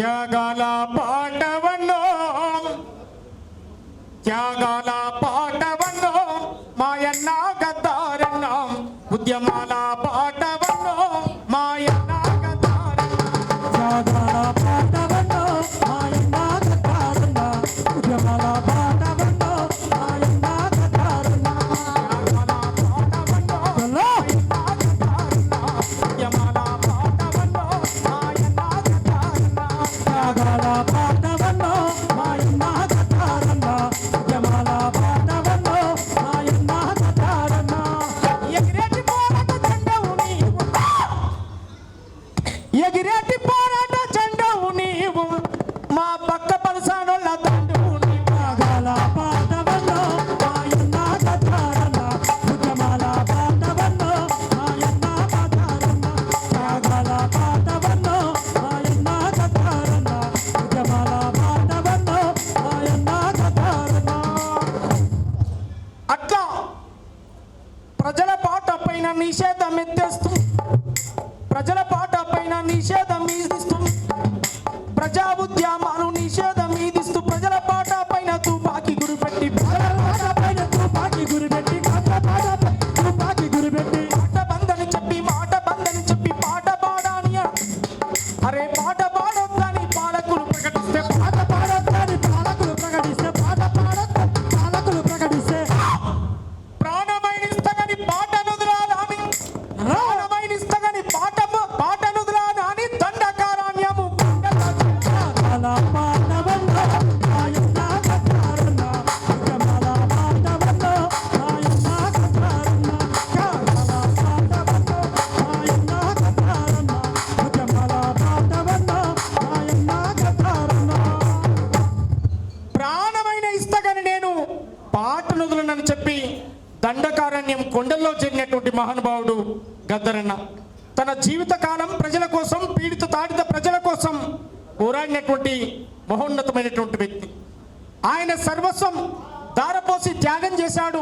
త్యాగాల పాటవన్నో త్యాగాల పాటవన్నో మాయన్న గద్దారన్న ఉద్యమాల పాటవన్నో మాయన్న గద్దారన్న త్యాగాల పాటవన్నో మాయన్న గద్దారన్న ఉద్యమాల పాటవన్నో మాయన్న గద్దారన్న త్యాగాల పాటవన్నో మాయన్న గద్దారన్న ఉద్యమాల పాటవన్నో మాయన్న గద్దారన్న త్యాగాల పాటవన్నో మాయన్న గద్దారన్న ఉద్యమాల పాటవన్నో మాయన్న గద్దారన్న ఎగిరేటి పోరాట జెండావు నీవు ఎగిరేటి పోరాట జెండావు నీవు మా పక్క పలసానోళ్ళ తండ్రువు నీవు త్యాగాల పాటవన్నో మాయన్న గద్దారన్న ఉద్యమాల పాటవన్నో మాయన్న గద్దారన్న త్యాగాల పాటవన్నో మాయన్న గద్దారన్న ఉద్యమాల పాటవన్నో మాయన్న గద్దారన్న అట్లా ప్రజల పాట పైన నిషేధం ఎత్తేస్తూ ప్రజల పాట పైన నిషేధం విధిస్తూ ప్రజా ఉద్యమాలు నిషేధం విధిస్తూ ప్రజల పాట పైన తుపాకీ గురిపెట్టి ప్రజల పాట పైన తుపాకీ గురిపెట్టి తుపాకీ గురిపెట్టి మాట బందని చెప్పి పాట పాడాని అరే పాట పాడొద్దని పాలకులు ప్రకటిస్తే పాట పాడొద్దని పాలకులు ప్రకటిస్తే పాలకులు ప్రకటిస్తే ప్రాణమైన ఇస్తగని పాట నుదురాలని ప్రాణమైన ఇస్తగని పాట నుదురాలని దండకారణ్యము త్యాగాల పాటవన్నో మాయన్న గద్దారన్న ఉద్యమాల పాటవన్నో మాయన్న గద్దారన్న త్యాగాల పాటవన్నో మాయన్న గద్దారన్న ఉద్యమాల పాటవన్నో మాయన్న గద్దారన్న ప్రాణమైన ఇస్తగని నేను పాట నుదులనని చెప్పి దండకారణ్యం కొండల్లో చేరినటువంటి మహానుభావుడు గద్దరన్న తన జీవితకాలం ప్రజల కోసం పీడిత తాడిత ప్రజల కోసం పోరాడినటువంటి మహోన్నతమైనటువంటి వ్యక్తి. ఆయన సర్వస్వం దారపోసి త్యాగం చేశాడు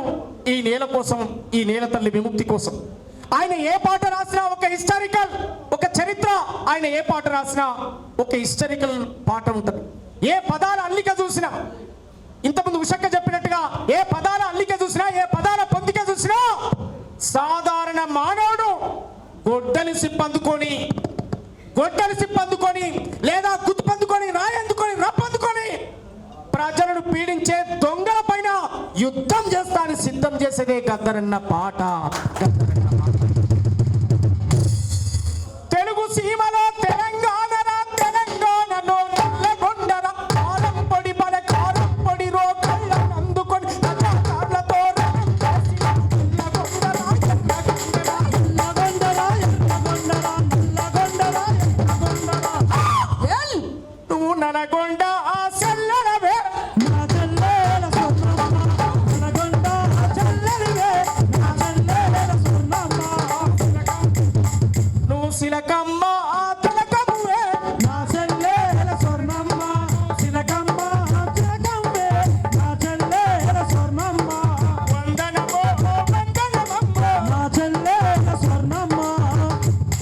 ఈ నేల కోసం, ఈ నేల తల్లి విముక్తి కోసం. ఆయన ఏ పాట రాసినా ఒక హిస్టారికల్, ఒక చరిత్ర. ఆయన ఏ పాట రాసినా ఒక హిస్టారికల్ పాట ఉంటుంది. ఏ పదాల అల్లిక చూసినా, ఇంతకుముందు ఉషక్క చెప్పినట్టుగా ఏ పదాల అల్లిక చూసినా, ఏ పదాల పొందిక చూసినా సాధారణ మానవుడు గొడ్డలి సిప్పందుకొని లేదా గుర్తుపందుకొని రాయందుకొని రప్పందుకొని ప్రజలను పీడించే దొంగల పైన యుద్ధం చేస్తానని సిద్ధం చేసేదే గద్దరన్న పాట. తెలుగు సీమలో తెలంగాణలో నల్లగొండర కారం పొడి పడ కారం పొడి రోకళ్ళ అందుకొని రజాకార్లతో రణం చేసిన నల్లగొండర నల్లగొండరా ఎర్రగొండరా నల్లగొండరా ఎర్రగొండరా నువ్వు ననగొండ ఆ సెల్లడవే నా చెల్లెల స్వర్ణమ్మ నల్లగొండ చెల్లెలివే నా చెల్లెల స్వర్ణమ్మ నువ్వు సిలకమ్మ ఆ తలకమ్మే నా చెల్లెల స్వర్ణమ్మ చిలకమ్మ చిలకమ్మే నా చెల్లెల స్వర్ణమ్మ వందనమో వందనమమ్మ. నా చెల్లెల స్వర్ణమ్మ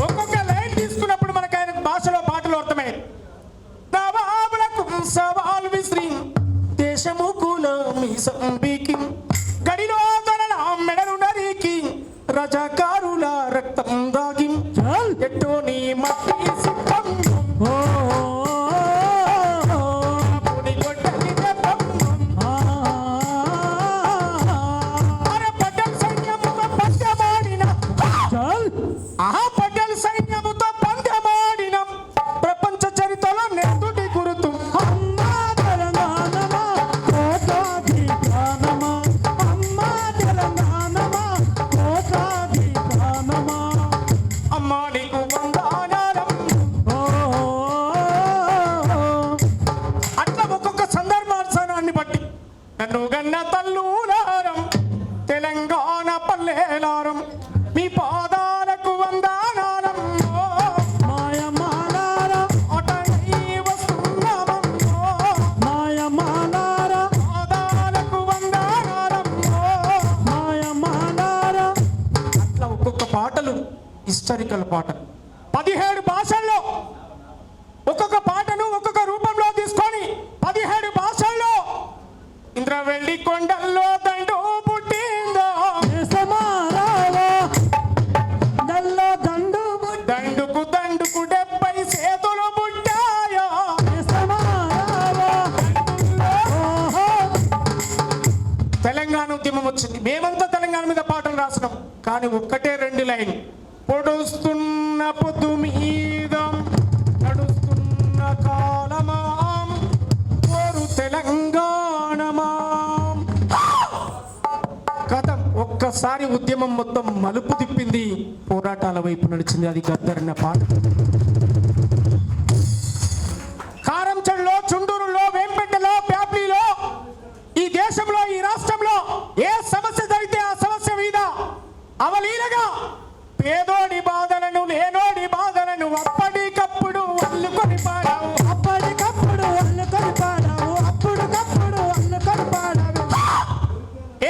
ఒక్కొక్క లైన్ తీసుకున్నప్పుడు మనకు ఆయన భాషలో పాటలు అర్థమయ్యాయి. నవాబులకు సవాల్ విసిరి దేశము కులమీసం బీకి గడిలో తన మెడను నరికి రజాకారుల రక్తం దాగి చల్ ఎట్టో నీ మట్టి సిద్ధం ఓ పుడి గొడ్డలి దెబ్బం. అరే పడ్డల సైన్యముతో పందెమాడిన చల్ పడ్డల సైన్యముతో పందెమాడిన ప్రపంచ చరిత్రలో నెత్తుటి గురుతు అమ్మా తెలంగాణమా కోటాది ప్రాణమా అమ్మా తెలంగాణమా కోటాది ప్రాణమా అమ్మా నీకు వందనాలం. ఓ అట్లా ఒక్కొక్క సందర్భాన్ని బట్టి నన్ను గన్న తల్లులారం తెలంగాణ పల్లెలారం మీ పాదాలకు వందనాలం. మాయమాలారా అటై వస్తున్నామమ్మో మాయమాలారా పాదాలకు వందనాలం. మాయమాలారా అట్లా ఒక్కొక్క పాటలు హిస్టారికల్ పాటలు 17 భాషల్లో ఒక్కొక్క పాటను ఒక్కొక్క చంద్రవెల్లి కొండల్లో దండు పుట్టిందో దేశమారావా దల్లో దండు దండుకు దండుకు 70 సేతులు పుట్టాయో దేశమారావా ఓహో తెలంగాణ ఉద్యమం వచ్చింది. మేమంతా తెలంగాణ మీద పాటలు రాసినాం, కానీ ఒక్కటే 2 లైన్. పొడుస్తున్న పొద్దు మీద నడుస్తున్న కాలమాం కోరు తెలంగాణమాం. కథం ఒక్కసారి ఉద్యమం మొత్తం మలుపు తిప్పింది, పోరాటాల వైపు నడిచింది. అది గద్దరన్న పాట. కారంచెడులో, చుండూరులో, వేంపేటలో, ప్యాప్లీలో, ఈ దేశంలో, ఈ రాష్ట్రంలో ఏ సమస్య జరిగితే ఆ సమస్య మీద అవలీలగా పేదోడి బాధలను, లేనోడి బాధలను అప్పటికప్పుడు అల్లుకొని పాడావు. అప్పటికప్పుడు అల్లుకొని పాడావు, అప్పుడుకప్పుడు అల్లుకొని పాడావు.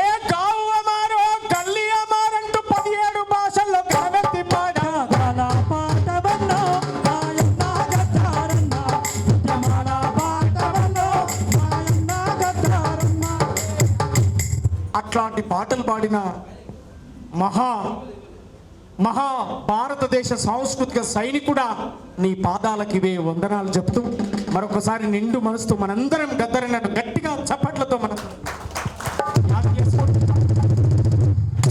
ఏ గావు అమారో గల్లీ అమారంటూ 17 భాషల్లో కలవెత్తి పాడావు. గాథల పాటవన్నో మాయన్న గద్దారన్న, ఉద్యమాల పాటవన్నో మాయన్న గద్దారన్న. అట్లాంటి పాటలు పాడిన మహా భారతదేశ సాంస్కృతిక సైనికుడా, నీ పాదాలకివే వందనాలు చెప్తూ మరొకసారి నిండు మనసుతో మనందరం గద్దరన్నను గట్టిగా చప్పట్లతో